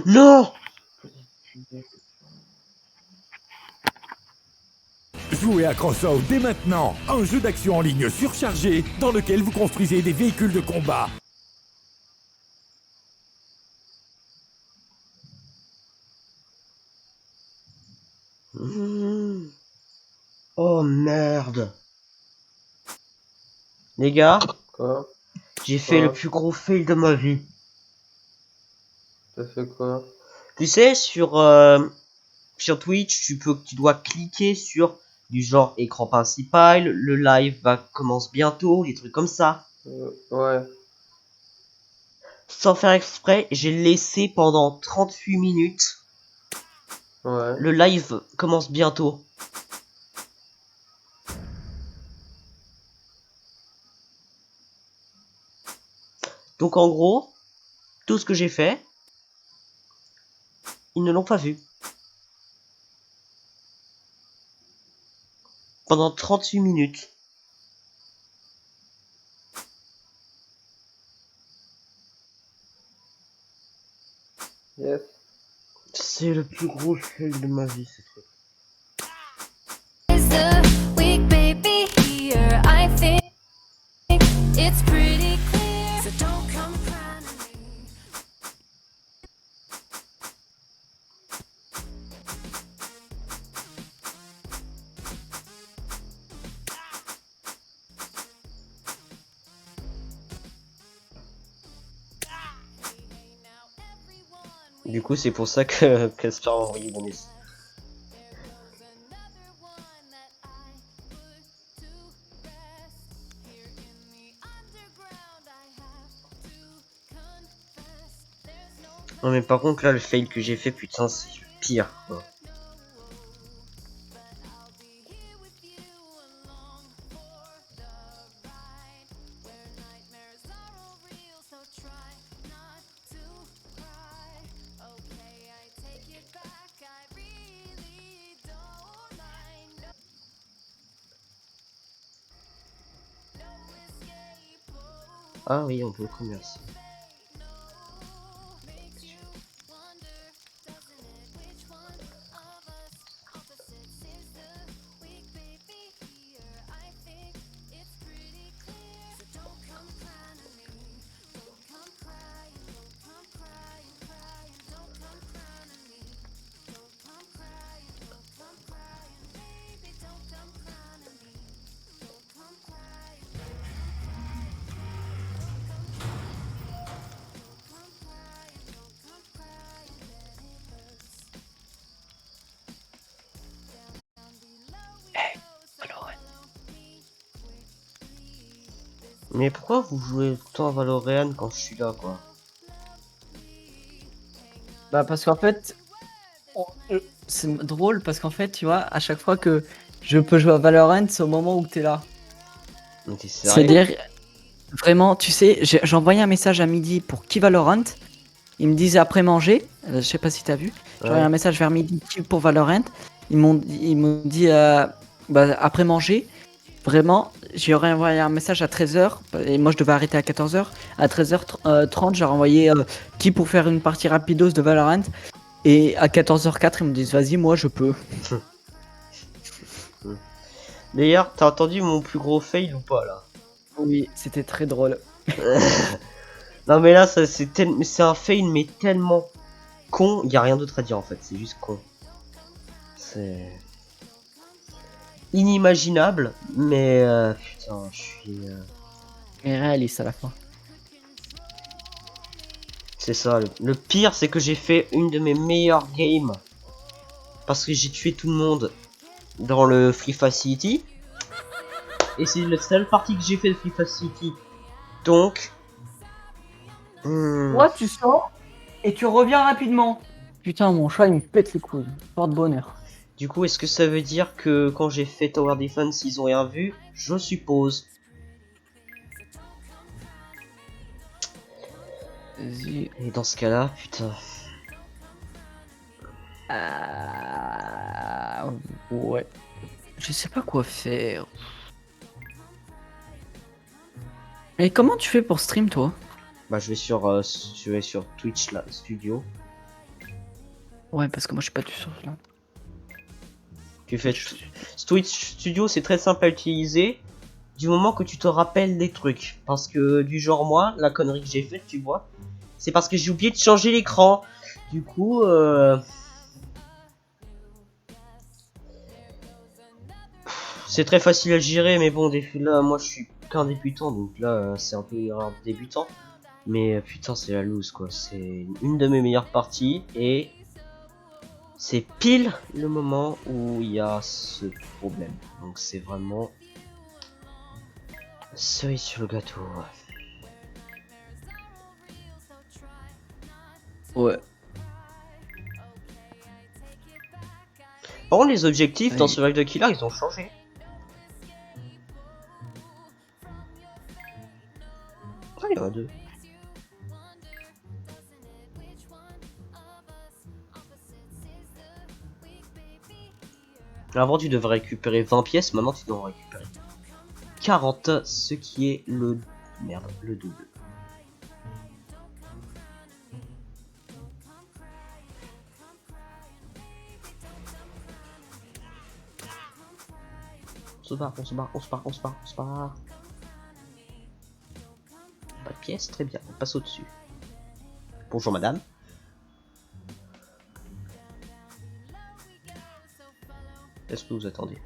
Non. Jouez à Crossout dès maintenant, un jeu d'action en ligne surchargé dans lequel vous construisez des véhicules de combat. Oh merde. Les gars, Quoi? j'ai fait le Quoi? plus gros fail de ma vie. T'as fait quoi? Tu sais, sur Twitch, tu dois cliquer sur du genre écran principal, le live commence bientôt, des trucs comme ça. Ouais. Sans faire exprès, j'ai laissé pendant 38 minutes. Ouais. Le live commence bientôt. Donc en gros, tout ce que j'ai fait, ils ne l'ont pas vu. Pendant 38 minutes. Yes. C'est le plus gros fail de ma vie, ce truc. Is the weak baby here? I think it's pretty clear. So don't come crying to me. Du coup, c'est pour ça que Casper m'a envoyé mon message. Non mais par contre là le fail que j'ai fait putain c'est le pire quoi. Ah oui on peut le commerce. Mais pourquoi vous jouez tout le temps à Valorant quand je suis là quoi? Bah parce qu'en fait, c'est drôle parce qu'en fait, tu vois, à chaque fois que je peux jouer à Valorant, c'est au moment où t'es là. Mais t'es sérieux? C'est-à-dire, vraiment, tu sais, j'ai envoyé un message à midi pour qui Valorant. Ils me disent après manger, je sais pas si t'as vu. J'ai envoyé un message vers midi qui pour Valorant. Ils m'ont dit bah, après manger. Vraiment, j'ai envoyé un message à 13h et moi je devais arrêter à 14h. À 13h30, j'ai renvoyé qui pour faire une partie rapidos de Valorant. Et à 14h04, ils me disent vas-y, moi je peux. D'ailleurs, t'as entendu mon plus gros fail ou pas là? Oui, c'était très drôle. Non mais là ça c'est un fail mais tellement con, y a rien d'autre à dire en fait, c'est juste con. C'est inimaginable, mais putain, je suis Et réaliste à la fin. c'est ça, le pire c'est que j'ai fait une de mes meilleures games parce que j'ai tué tout le monde dans le Free Facility. Et c'est la seule partie que j'ai fait de Free Facility. Donc Moi, tu sors et tu reviens rapidement. Putain, mon chat, il me pète les couilles. Porte bonheur. du coup, est-ce que ça veut dire que quand j'ai fait Tower Defense, ils ont rien vu? Je suppose. Vas-y. Et dans ce cas-là, putain. Ouais. Je sais pas quoi faire. Mais comment tu fais pour stream, toi? Bah je vais sur Twitch là, Studio. Ouais, parce que moi je suis pas du sur là. Tu fais Twitch Studio, c'est très simple à utiliser du moment que tu te rappelles des trucs. Parce que du genre moi, la connerie que j'ai faite, tu vois, c'est parce que j'ai oublié de changer l'écran. Du coup, c'est très facile à gérer, mais bon, là, moi je suis qu'un débutant, donc là, c'est un peu une erreur de débutant. Mais putain, c'est la loose quoi. C'est une de mes meilleures parties et c'est pile le moment où il y a ce problème. Donc c'est vraiment cerise sur le gâteau. Ouais. Par contre, les objectifs dans Oui. Survive the Killer, ils ont changé. Ah, il y en a deux. Avant, tu devrais récupérer 20 pièces, maintenant tu dois en récupérer 40, ce qui est le... Merde, le double. On se barre, on se barre, on se barre, on se barre, on se barre. Pas de pièces, très bien, on passe au-dessus. Bonjour madame. Qu'est-ce que vous attendez?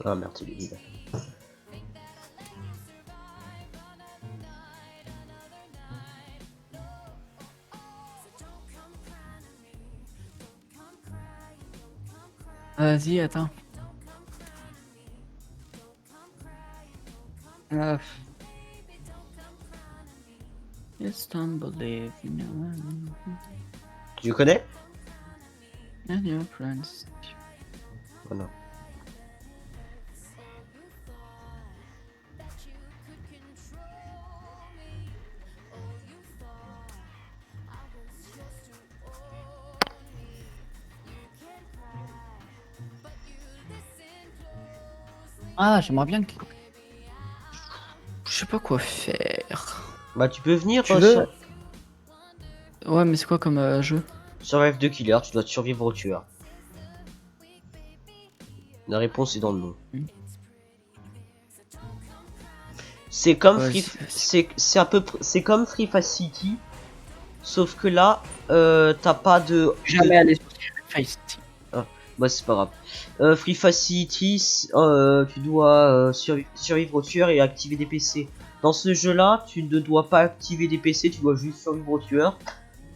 Ah merde, il est vide. Vas-y, attends. Just don't believe, you know, Tu le connais? and your friends. Voilà. Ah, j'aimerais bien que... Je sais pas quoi faire. Bah tu peux venir Tu veux sur Ouais, mais c'est quoi comme jeu? Survive the Killer, tu dois survivre au tueur. La réponse est dans le nom. C'est comme Ouais, c'est à peu c'est comme Free City, sauf que là t'as pas de Jamais aller sur Face. bah c'est pas grave. Free Facility, tu dois survivre au tueur et activer des PC. Dans ce jeu là, tu ne dois pas activer des PC, tu dois juste survivre au tueur,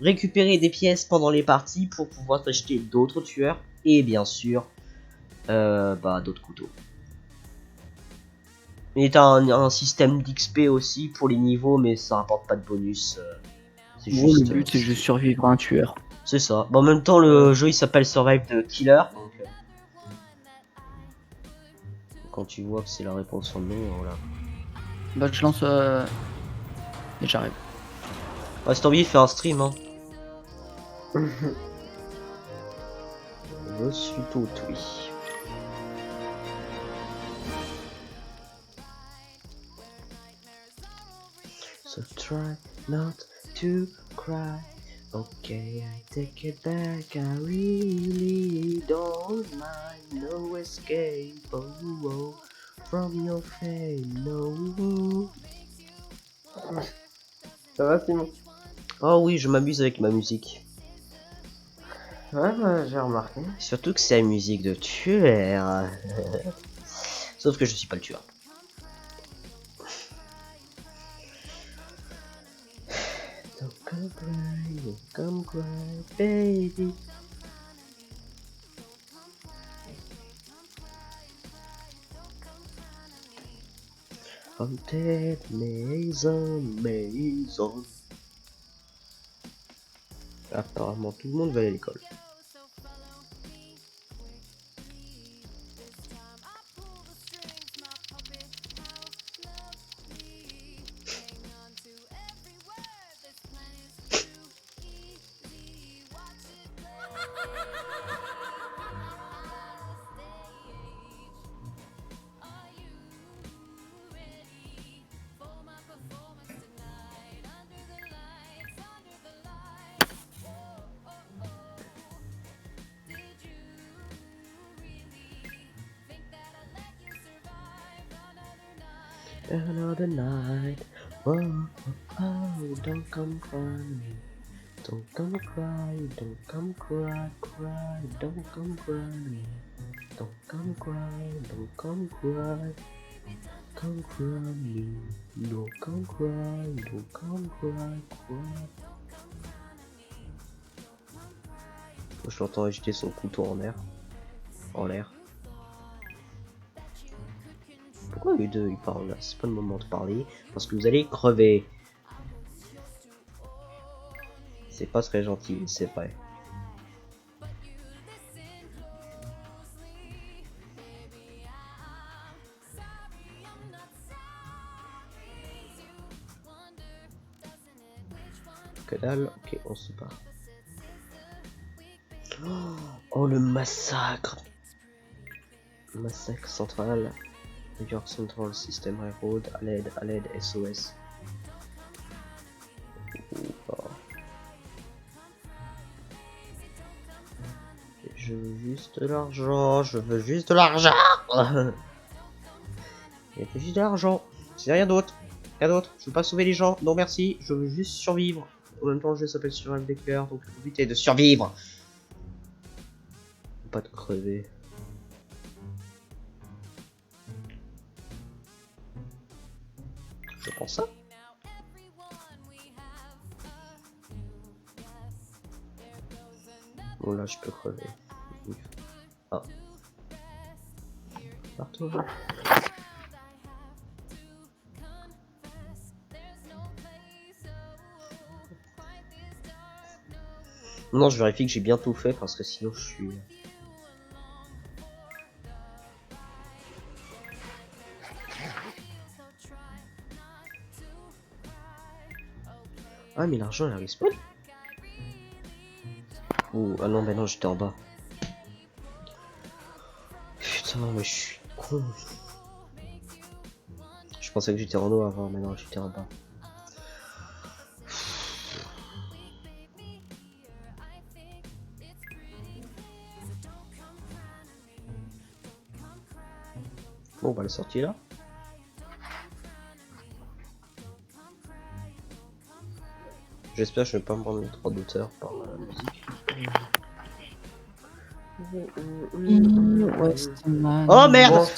récupérer des pièces pendant les parties pour pouvoir t'acheter d'autres tueurs et bien sûr bah d'autres couteaux. Et t'as un système d'XP aussi pour les niveaux, mais ça rapporte pas de bonus. C'est Gros, juste, le but c'est juste survivre à un tueur. c'est ça. Bon, en même temps, le jeu il s'appelle Survive the Killer. Donc, quand tu vois que c'est la réponse en nom, voilà. Bah, je lance. Et j'arrive. Ouais, si t'as envie, fais un stream. Hein. Je suis tout oui. So try not to cry. Okay, I take it back. I really don't mind. No escape. Oh, oh, from your fame. No. Ça va, Simon? Oh oui, je m'amuse avec ma musique. Ouais, bah, j'ai remarqué. Surtout que c'est la musique de tueur. Sauf que je suis pas le tueur. Don't come cry, baby. Haunted maison, maison. Apparemment, tout le monde va aller à l'école. Another night. Oh, oh, oh, don't come cry. Don't come cry, don't come cry, cry, don't come cry. Don't come cry, don't come cry. Come cry me. No, come cry, don't come cry, cry. Je l'entends agiter son couteau en l'air. En l'air. Pourquoi les deux ils parlent là? C'est pas le moment de parler. Parce que vous allez crever. C'est pas très gentil, c'est vrai. Que dalle, ok, on se part. Oh le massacre! Massacre central. New York Central System Railroad, à l'aide, SOS. Oh. Je veux juste de l'argent, je veux juste de l'argent. Je veux juste de l'argent, c'est rien d'autre. Rien d'autre, je veux pas sauver les gens, non merci, je veux juste survivre. En même temps, le jeu s'appelle Survive des cœurs, donc le but est de survivre. Pas de crever. Je pense ça. Bon là, je peux crever. Ah. Partout. Non, je vérifie que j'ai bien tout fait parce que sinon je suis... Ah mais l'argent il arrive pas. Oh, ah non, mais non, j'étais en bas. Putain, mais je suis con. Je pensais que j'étais en haut avant, mais non, j'étais en bas. Bon, bah la sortie est là. J'espère que je vais pas me prendre les droits d'auteur par la musique. Westman. Oh merde!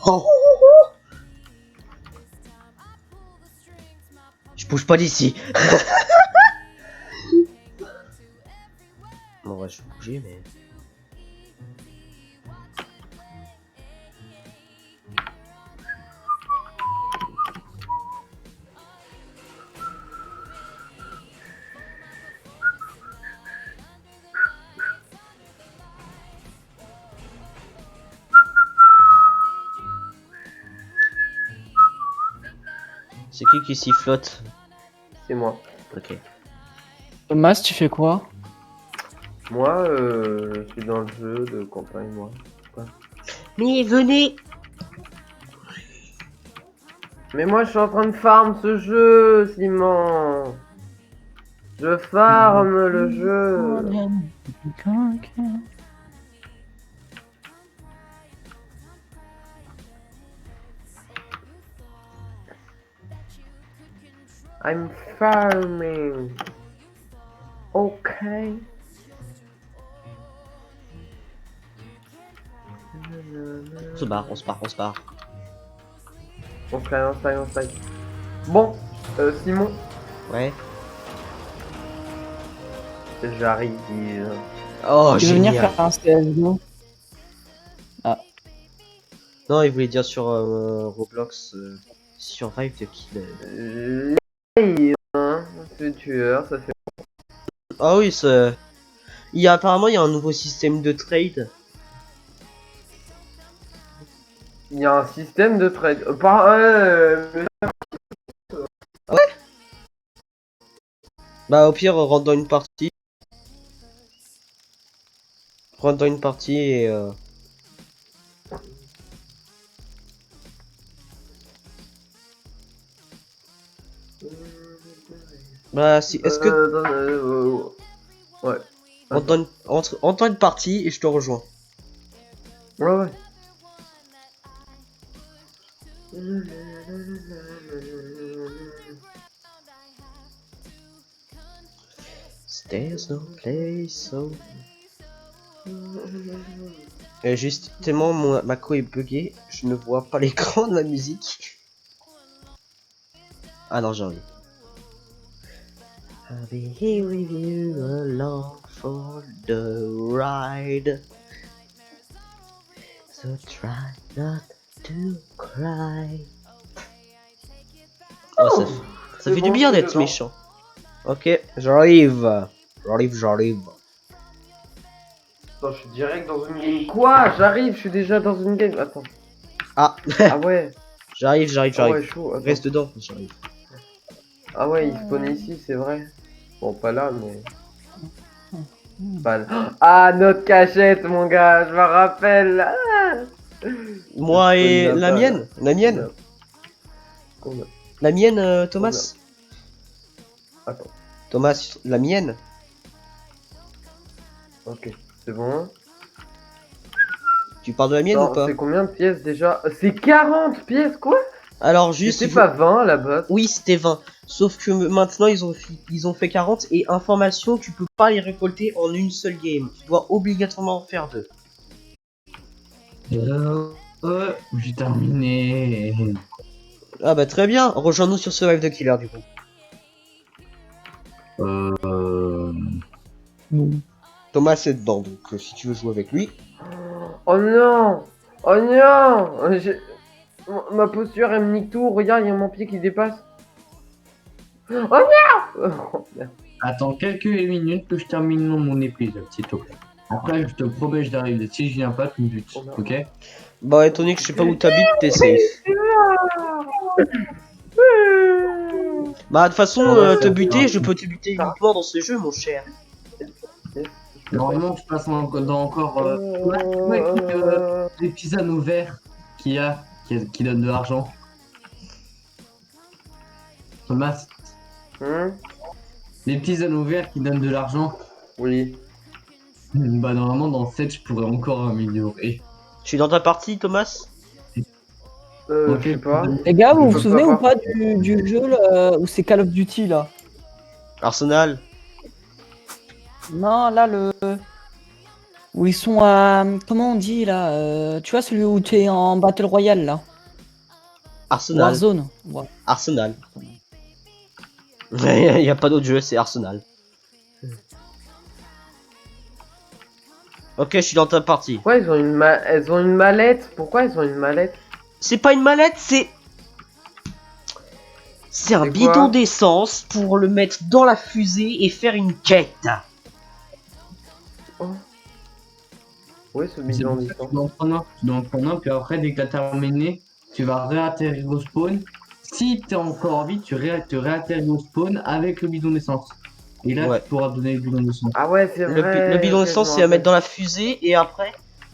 Oh. Je bouge pas d'ici. Bon, ouais, je vais bouger, mais... C'est qui sifflote? C'est moi. Ok. Thomas, tu fais quoi? Moi, je suis dans le jeu de campagne, moi. Quoi? Mais venez! Mais moi, je suis en train de farm ce jeu, Simon. Je farme le jeu. I'm farming. Okay. On se barre, on se barre, on se barre. On se taille. Bon, Simon, Ouais. j'arrive. Oh, Tu veux venir génial. faire un CSGO? Non, il voulait dire sur Roblox Survive the Kill. Hein, c'est tueur, ça fait. Ah oui, c'est... apparemment il y a un nouveau système de trade. Il y a un système de trade. Bah au pire, rentre dans une partie. Rentre dans une partie et... Bah si, est-ce que... Ouais. On tente une partie et je te rejoins. Ouais, ouais. There's no place so... Justement, ma co est buggée. Je ne vois pas l'écran de la musique. Ah non, j'arrive. I'll be here with you along for the ride. So try not to cry. Oh, ça fait du bon, bien je suis d'être dedans. méchant. Ok, j'arrive. J'arrive. Attends, je suis direct dans une game. Quoi? J'arrive, je suis déjà dans une game. Attends. Ah, Ah ouais. j'arrive. Ah ouais, chaud. Attends. Reste dedans, j'arrive. Ah ouais, il spawn ici, c'est vrai. Bon, pas là, mais... Pas là. Ah, notre cachette, mon gars, je me rappelle. Ah, Moi je et spawn la là-bas, mienne, là. Combien la mienne, Thomas. Attends, Thomas, la mienne. ok, c'est bon. Tu parles de la mienne ou Non, pas? c'est combien de pièces déjà? C'est 40 pièces, quoi? Alors juste, C'était pas 20 à la base. oui, c'était 20. Sauf que maintenant ils ont fait 40 et information, tu peux pas les récolter en une seule game. Tu dois obligatoirement en faire 2. J'ai terminé. Ah bah très bien, rejoins-nous sur Survive the Killer du coup. Non. Thomas est dedans, donc si tu veux jouer avec lui. Oh non! Oh non! Ma posture, elle me nique tout. Regarde, il y a mon pied qui dépasse. Oh non! Oh, merde. Attends quelques minutes que je termine mon épisode, s'il te plaît. Après, je te promets, je t'arrive. Si je viens pas, tu me butes, ok? Bah étant donné que je sais pas où t'habites, t'es safe. Bah de toute façon, te buter, je peux te buter uniquement dans ce jeu mon cher. Normalement, je passe dans encore les petits anneaux verts qui donnent de l'argent. Thomas, les petits anneaux verts qui donnent de l'argent. Oui. Bah normalement dans 7 je pourrais encore améliorer. Je suis dans ta partie, Thomas. Ok. Je sais pas. Les gars, vous Je vous peux souvenez pas ou voir. pas du jeu là, où c'est Call of Duty là? Arsenal. Non, là le. Où ils sont à. Comment on dit là tu vois celui où tu es en Battle Royale là? Arsenal. Warzone. Ouais. Arsenal. Il y a pas d'autre jeu, c'est Arsenal. Ok, je suis dans ta partie. Pourquoi elles ont une mallette? Pourquoi elles ont une mallette? C'est pas une mallette, c'est un C'est bidon quoi d'essence pour le mettre dans la fusée et faire une quête. Oh. Oui, ce C'est bidon pour ça que d'essence. tu dois en prendre un. Tu dois en prendre un, puis après dès que t'as terminé, tu vas réatterrir au spawn. Si t'es encore en vie, tu réatterris au spawn avec le bidon d'essence. Et là Ouais. tu pourras donner le bidon d'essence. Ah ouais, c'est vrai. Le bidon ok, d'essence, je c'est me à mettre dans rappelle. la fusée et après.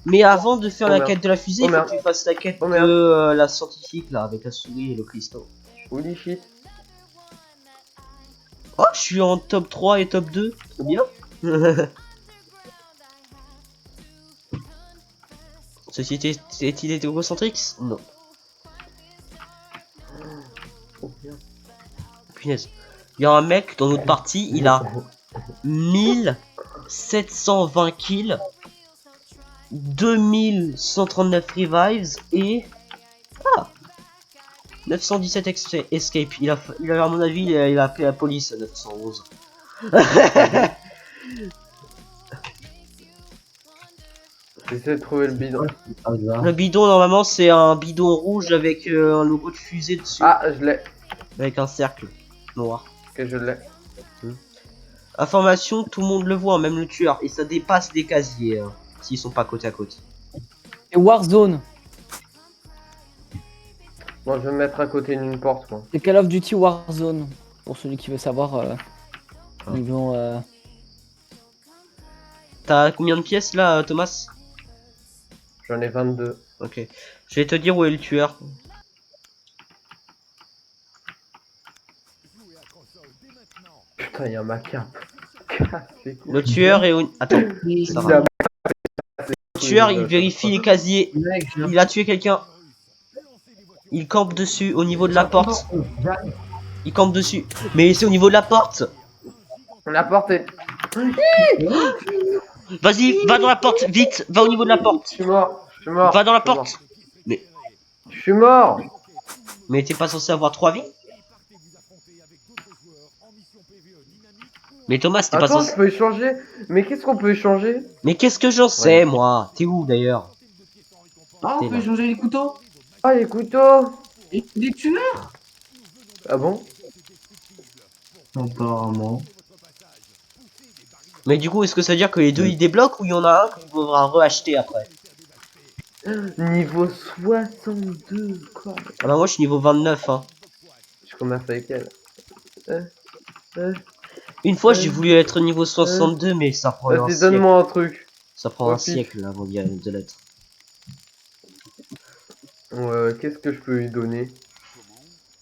Mais avant de faire Oh la merde. quête de la fusée, Oh il faut merde. que tu fasses la quête Oh de merde. la scientifique là, avec la souris et le cristaux. Holy shit. Oh, je suis en top 3 et top 2. C'est bien. Ceci est-il hétérocentrique? Non. Oh, merde. Punaise. Il y a un mec dans notre partie, il a 1720 kills, 2139 revives et 917 escape. Il a à mon avis, il a appelé la police à 911. J'essaie de trouver le bidon. Le bidon, normalement, c'est un bidon rouge avec un logo de fusée dessus, Ah, je l'ai. avec un cercle noir. Que je l'ai. Information, tout le monde le voit, même le tueur, et ça dépasse les casiers s'ils sont pas côte à côte. Et Warzone. Bon, je vais me mettre à côté d'une porte, moi. C'est Call of Duty Warzone. Pour celui qui veut savoir. Ils vont. T'as combien de pièces là, Thomas? J'en ai 22. Ok. Je vais te dire où est le tueur. Putain, il y a ma cape. C'est cool. Le tueur est au... Attends, ça va. Le tueur, il ça vérifie va. les casiers. Mec, Il a tué quelqu'un. Il campe dessus, au niveau de la porte. Il campe dessus. Mais c'est au niveau de la porte. La porte est... Vas-y, va dans la porte, vite. Va au niveau de la Je porte. suis mort. Je suis mort. Va dans la je suis porte. mort. Je suis mort. Mais t'es pas censé avoir 3 vies? Mais Thomas, t'es pas Attends, censé... je peux échanger. Mais qu'est-ce qu'on peut échanger? Mais qu'est-ce que j'en sais, moi? T'es où, d'ailleurs? Ah, on T'es peut là. changer les couteaux. Ah, les couteaux. Et des tuneurs. Ah bon? Apparemment. Mais du coup, est-ce que ça veut dire que les deux, ils débloquent ou il y en a un qu'on devra reacheter après? Niveau 62, quoi. Ah bah moi, je suis niveau 29, hein. Je commence avec elle. Une fois, j'ai voulu être niveau 62, mais ça prend un Vas-y, siècle. donne-moi un truc. Ça prend un Au pif. siècle avant de l'être. Qu'est-ce que je peux lui donner?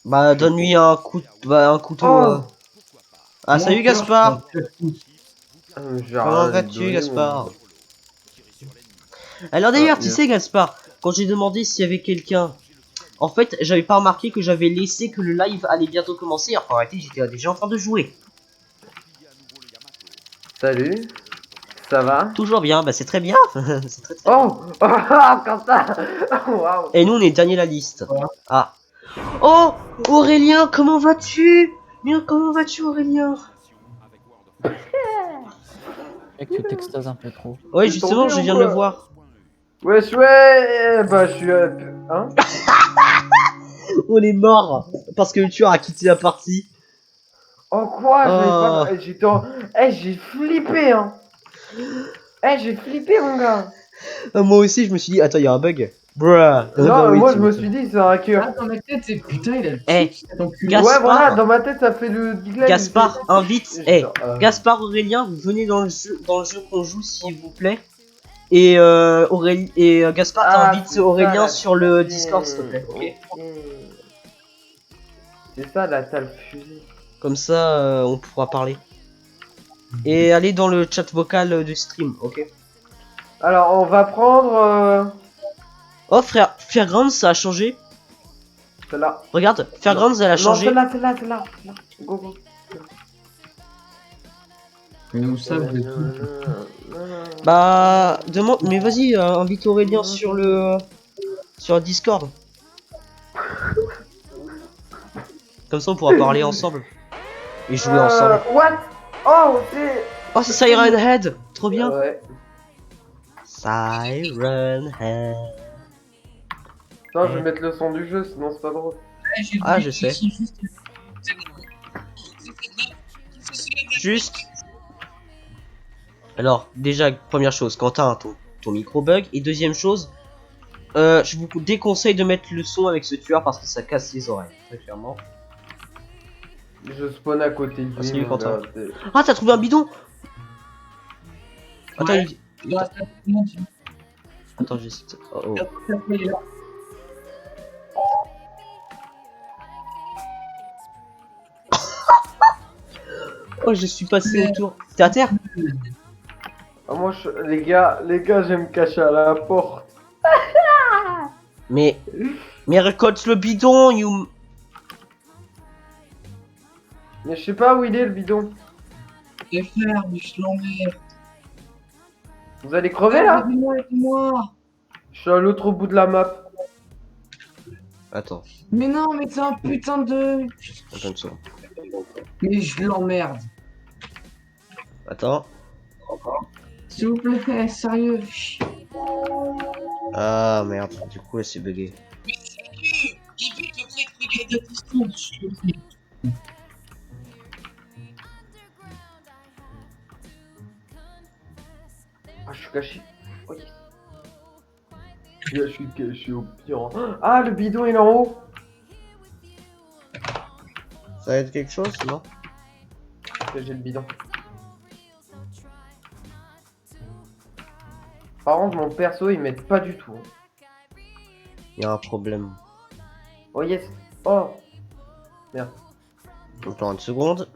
Bah, donne-lui un coup, un couteau. Oh. Ah, Mon salut cœur, Gaspard. J'ai Comment rien vas-tu, donné, Gaspard? moi. Alors d'ailleurs, Ah, tu yes. sais, Gaspard, quand j'ai demandé s'il y avait quelqu'un, en fait, j'avais pas remarqué que j'avais laissé que le live allait bientôt commencer. En réalité, j'étais déjà en train de jouer. Salut. Ça va? Toujours bien, bah c'est très bien. C'est très, très... Oh. Oh, Quentin. Waouh. Et nous, on est dernier de la liste. Ah. Oh, Aurélien, comment vas-tu? Bien, comment vas-tu, Aurélien? Mec, tu t'extases un peu trop. Ouais, T'es justement, tombé je ou viens de quoi? le voir. Wesh, ouais. Bah, je suis... Hein? On est mort parce que le tueur a quitté la partie. Oh, quoi? J'avais Oh. pas... J'étais en... Eh, j'ai flippé, hein. Eh, j'ai flippé, mon gars. Moi aussi, je me suis dit, attends, il y a un bug. Bruh. Non, Bah oui, moi, tu je me m'étonnes. suis dit, c'est un hacker. Ah, dans ma tête, c'est putain, il a le Eh, tic, cet enculé. Gaspard. Ouais, voilà, dans ma tête, ça fait le diglett. Gaspard, invite. Et Eh, je- Gaspard, Aurélien, vous venez dans le jeu qu'on joue, s'il vous plaît. Et Gaspard, Ah, t'invites c'est ça, Aurélien la sur le fusée. Discord, s'il te plaît. Ok. Ok. C'est ça, la sale fusée. Comme ça, on pourra parler. Et allez dans le chat vocal du stream, ok. Alors, on va prendre... Oh, frère, Fairgrounds, ça a changé. Celle-là. Regarde, Fairgrounds, elle a Non, changé. celle-là. Go, go. Mais où ça, vous êtes tous? Bah, demande, mais vas-y, invite Aurélien sur le Discord. Comme ça, on pourra parler ensemble et jouer ensemble. What? Oh, c'est... Oh, c'est Siren Head, trop bien. Ouais. Siren Head. Non, je vais mettre le son du jeu, sinon c'est pas drôle. Ah, je sais. Juste. Alors, déjà, première chose, Quentin, ton micro bug. Et deuxième chose, je vous déconseille de mettre le son avec ce tueur parce que ça casse les oreilles, très clairement. Je spawn à côté de Ah, lui. salut, mon Quentin. gars, c'est- Ah, t'as trouvé un bidon. Attends, Ouais. il- Attends, j'essaie de... Oh, oh. Oh, je suis passé autour. T'es à terre? Ah, moi, les gars, je vais me cacher à la porte. Mais récolte le bidon, you... Mais je sais pas où il est, le bidon. Les frères, mais je l'emmerde. Vous allez crever, là? Aidez-moi. Je suis à l'autre bout de la map. Attends, Mais non, mais c'est un putain de... attends une seconde. Mais je l'emmerde. Attends. S'il vous plaît, sérieux. Ah merde, du coup elle s'est buggée. Mais sérieux, il veut que vous regarder à distance, s'il vous plaît. Ah, je suis caché. Oh, yes. Je suis caché au pire. Ah, le bidon, il est en haut. Ça va être quelque chose, non? J'ai le bidon. Par contre, mon perso, il m'aide pas du tout. Il y a un problème. Oh, yes. Oh. Merde. Attends une seconde.